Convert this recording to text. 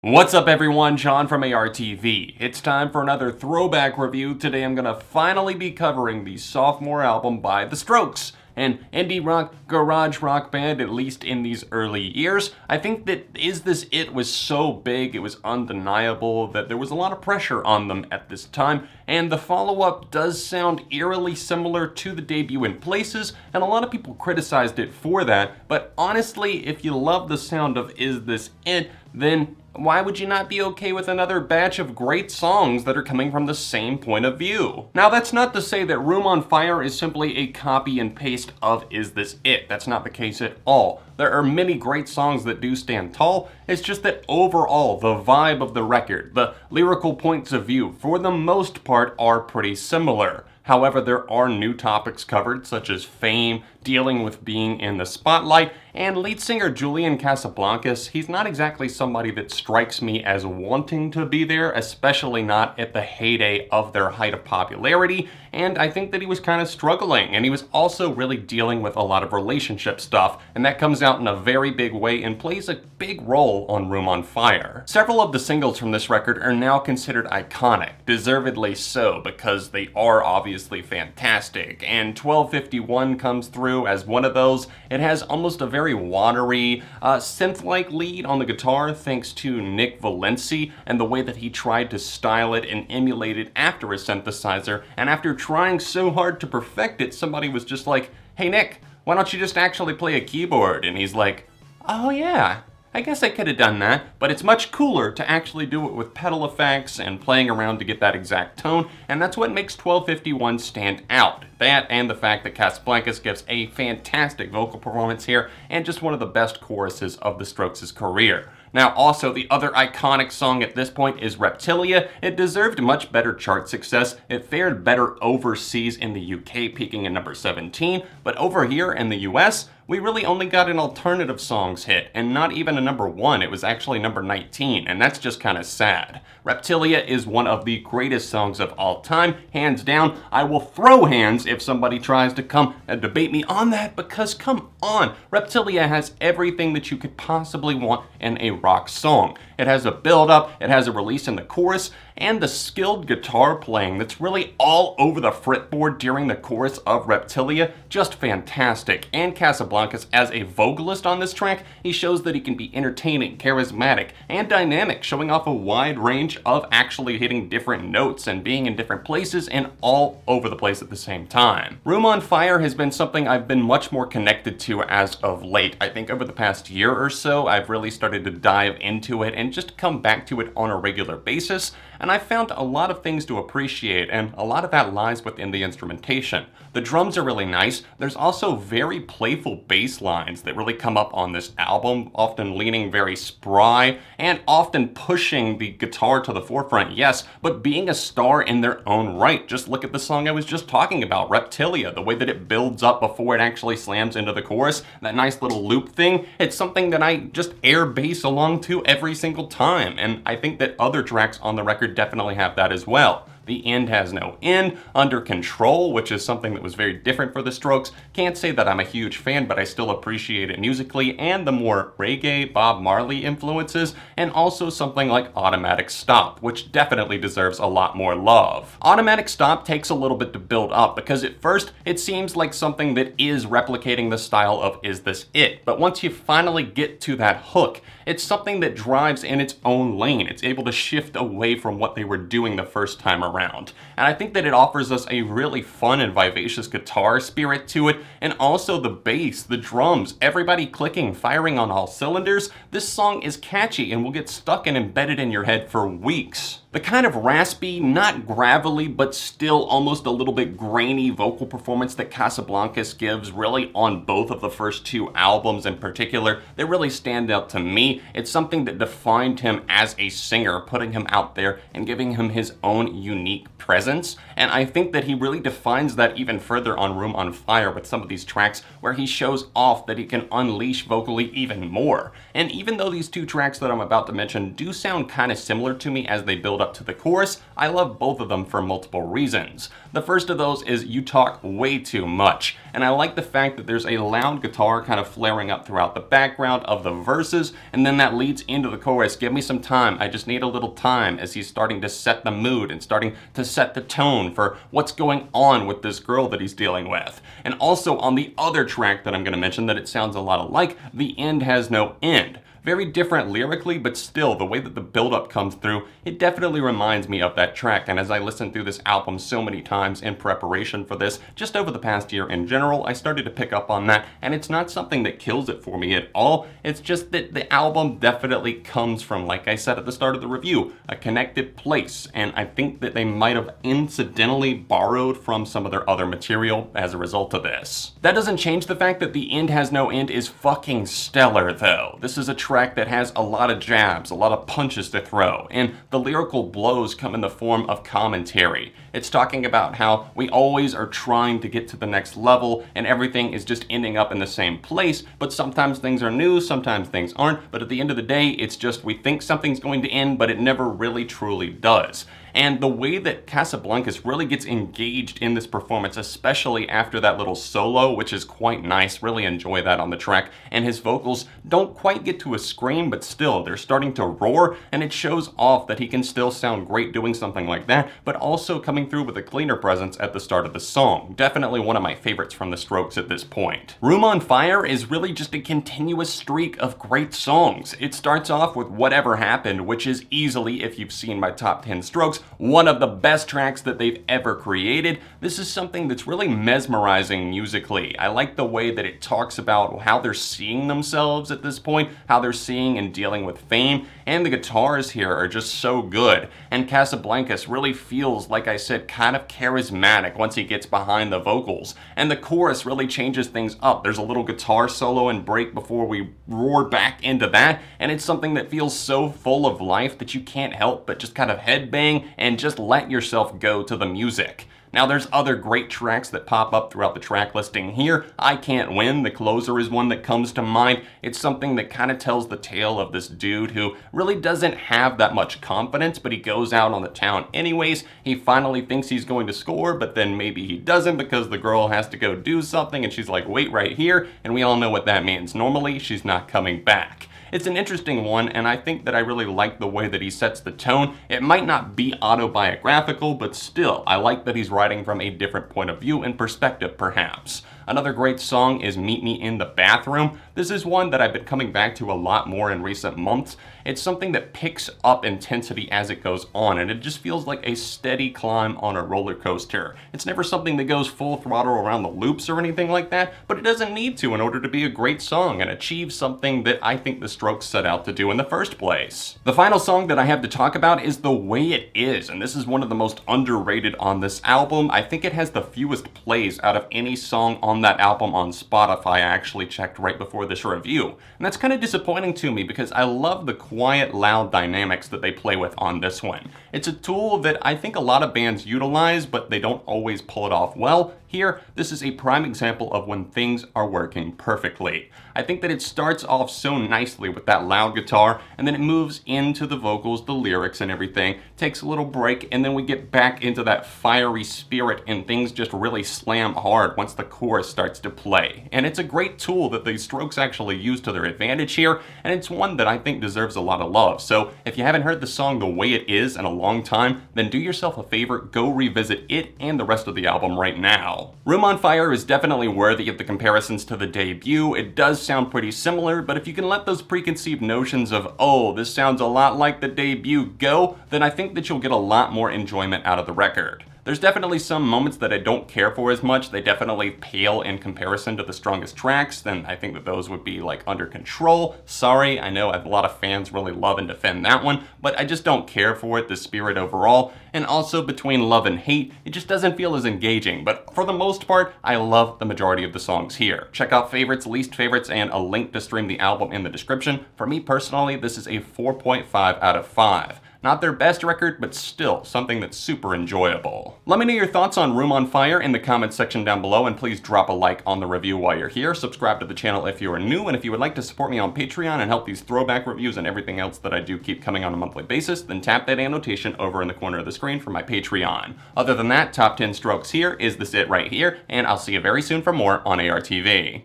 What's up everyone, John from ARTV. It's time for another throwback review. Today I'm gonna finally be covering the sophomore album by The Strokes, an indie rock, garage rock band, at least in these early years. I think that Is This It was so big, it was undeniable that there was a lot of pressure on them at this time, and the follow-up does sound eerily similar to the debut in places, and a lot of people criticized it for that, but honestly, if you love the sound of Is This It, then why would you not be okay with another batch of great songs that are coming from the same point of view? Now, that's not to say that Room on Fire is simply a copy and paste of Is This It? That's not the case at all. There are many great songs that do stand tall. It's just that overall, the vibe of the record, the lyrical points of view, for the most part, are pretty similar. However, there are new topics covered, such as fame, dealing with being in the spotlight, and lead singer Julian Casablancas, he's not exactly somebody that strikes me as wanting to be there, especially not at the heyday of their height of popularity, and I think that he was kind of struggling, and he was also really dealing with a lot of relationship stuff, and that comes out in a very big way and plays a big role on Room on Fire. Several of the singles from this record are now considered iconic, deservedly so, because they are obviously fantastic, and 1251 comes through as one of those. It has almost a very watery, synth-like lead on the guitar thanks to Nick Valenci and the way that he tried to style it and emulate it after a synthesizer, and after trying so hard to perfect it, somebody was just like, "Hey Nick, why don't you just actually play a keyboard?" And he's like, "Oh yeah, I guess I could have done that," but it's much cooler to actually do it with pedal effects and playing around to get that exact tone, and that's what makes 1251 stand out. That and the fact that Casablancas gives a fantastic vocal performance here and just one of the best choruses of the Strokes' career. Now, also, the other iconic song at this point is Reptilia. It deserved much better chart success. It fared better overseas in the UK, peaking at number 17, but over here in the US, we really only got an alternative songs hit, and not even a number 1, it was actually number 19, and that's just kind of sad. Reptilia is one of the greatest songs of all time, hands down. I will throw hands if somebody tries to come and debate me on that, because come on, Reptilia has everything that you could possibly want in a rock song. It has a build-up, it has a release in the chorus, and the skilled guitar playing that's really all over the fretboard during the chorus of Reptilia, just fantastic. And Casablancas, as a vocalist on this track, he shows that he can be entertaining, charismatic, and dynamic, showing off a wide range of actually hitting different notes and being in different places and all over the place at the same time. Room on Fire has been something I've been much more connected to as of late. I think over the past year or so, I've really started to dive into it and just come back to it on a regular basis, and I found a lot of things to appreciate, and a lot of that lies within the instrumentation. The drums are really nice. There's also very playful bass lines that really come up on this album, often leaning very spry and often pushing the guitar to the forefront, yes, but being a star in their own right. Just look at the song I was just talking about, Reptilia, the way that it builds up before it actually slams into the chorus, that nice little loop thing. It's something that I just air bass along to every single time, and I think that other tracks on the record definitely have that as well. The End Has No End, Under Control, which is something that was very different for the Strokes. Can't say that I'm a huge fan, but I still appreciate it musically, and the more reggae, Bob Marley influences, and also something like Automatic Stop, which definitely deserves a lot more love. Automatic Stop takes a little bit to build up, because at first, it seems like something that is replicating the style of Is This It? But once you finally get to that hook, it's something that drives in its own lane. It's able to shift away from what they were doing the first time around. And I think that it offers us a really fun and vivacious guitar spirit to it, and also the bass, the drums, everybody clicking, firing on all cylinders. This song is catchy and will get stuck and embedded in your head for weeks. The kind of raspy, not gravelly, but still almost a little bit grainy vocal performance that Casablancas gives really on both of the first two albums in particular, they really stand out to me. It's something that defined him as a singer, putting him out there and giving him his own unique presence. And I think that he really defines that even further on Room on Fire with some of these tracks where he shows off that he can unleash vocally even more. And even though these two tracks that I'm about to mention do sound kind of similar to me as they build up to the chorus, I love both of them for multiple reasons. The first of those is you talk way too much, and I like the fact that there's a loud guitar kind of flaring up throughout the background of the verses, and then that leads into the chorus. Give me some time, I just need a little time, as he's starting to set the mood and starting to set the tone for what's going on with this girl that he's dealing with. And also on the other track that I'm going to mention that it sounds a lot alike, The End Has No End. Very different lyrically, but still, the way that the build-up comes through, it definitely reminds me of that track. And as I listened through this album so many times in preparation for this, just over the past year in general, I started to pick up on that, and it's not something that kills it for me at all. It's just that the album definitely comes from, like I said at the start of the review, a connected place, and I think that they might have incidentally borrowed from some of their other material as a result of this. That doesn't change the fact that The End Has No End is fucking stellar, though. This is a track that has a lot of jabs, a lot of punches to throw, and the lyrical blows come in the form of commentary. It's talking about how we always are trying to get to the next level and everything is just ending up in the same place, but sometimes things are new, sometimes things aren't, but at the end of the day, it's just we think something's going to end, but it never really truly does. And the way that Casablancas really gets engaged in this performance, especially after that little solo, which is quite nice, really enjoy that on the track, and his vocals don't quite get to a scream, but still, they're starting to roar, and it shows off that he can still sound great doing something like that, but also coming through with a cleaner presence at the start of the song. Definitely one of my favorites from the Strokes at this point. Room on Fire is really just a continuous streak of great songs. It starts off with Whatever Happened, which is easily, if you've seen my top 10 Strokes, one of the best tracks that they've ever created. This is something that's really mesmerizing musically. I like the way that it talks about how they're seeing themselves at this point, how they're seeing and dealing with fame, and the guitars here are just so good. And Casablancas really feels, like I said, kind of charismatic once he gets behind the vocals. And the chorus really changes things up. There's a little guitar solo and break before we roar back into that, and it's something that feels so full of life that you can't help but just kind of headbang and just let yourself go to the music. Now there's other great tracks that pop up throughout the track listing here. I Can't Win, the closer, is one that comes to mind. It's something that kind of tells the tale of this dude who really doesn't have that much confidence, but he goes out on the town anyways. He finally thinks he's going to score, but then maybe he doesn't because the girl has to go do something and she's like, wait right here, and we all know what that means. Normally, she's not coming back. It's an interesting one, and I think that I really like the way that he sets the tone. It might not be autobiographical, but still, I like that he's writing from a different point of view and perspective, perhaps. Another great song is Meet Me in the Bathroom. This is one that I've been coming back to a lot more in recent months. It's something that picks up intensity as it goes on, and it just feels like a steady climb on a roller coaster. It's never something that goes full throttle around the loops or anything like that, but it doesn't need to in order to be a great song and achieve something that I think the Strokes set out to do in the first place. The final song that I have to talk about is The Way It Is, and this is one of the most underrated on this album. I think it has the fewest plays out of any song on that album on Spotify. I actually checked right before this review, and that's kind of disappointing to me because I love the quiet, loud dynamics that they play with on this one. It's a tool that I think a lot of bands utilize, but they don't always pull it off well. Here, this is a prime example of when things are working perfectly. I think that it starts off so nicely with that loud guitar, and then it moves into the vocals, the lyrics and everything, takes a little break, and then we get back into that fiery spirit, and things just really slam hard once the chorus starts to play. And it's a great tool that the Strokes actually use to their advantage here, and it's one that I think deserves a lot of love. So if you haven't heard the song The Way It Is in a long time, then do yourself a favor, go revisit it and the rest of the album right now. Room on Fire is definitely worthy of the comparisons to the debut. It does sound pretty similar, but if you can let those preconceived notions of, oh, this sounds a lot like the debut go, then I think that you'll get a lot more enjoyment out of the record. There's definitely some moments that I don't care for as much. They definitely pale in comparison to the strongest tracks. Then I think that those would be like Under Control. Sorry, I know a lot of fans really love and defend that one, but I just don't care for it, the spirit overall. And also Between Love and Hate, it just doesn't feel as engaging. But for the most part, I love the majority of the songs here. Check out favorites, least favorites, and a link to stream the album in the description. For me personally, this is a 4.5 out of 5. Not their best record, but still something that's super enjoyable. Let me know your thoughts on Room on Fire in the comments section down below, and please drop a like on the review while you're here. Subscribe to the channel if you are new, and if you would like to support me on Patreon and help these throwback reviews and everything else that I do keep coming on a monthly basis, then tap that annotation over in the corner of the screen for my Patreon. Other than that, top 10 strokes here. Is this it right here? And I'll see you very soon for more on ARTV.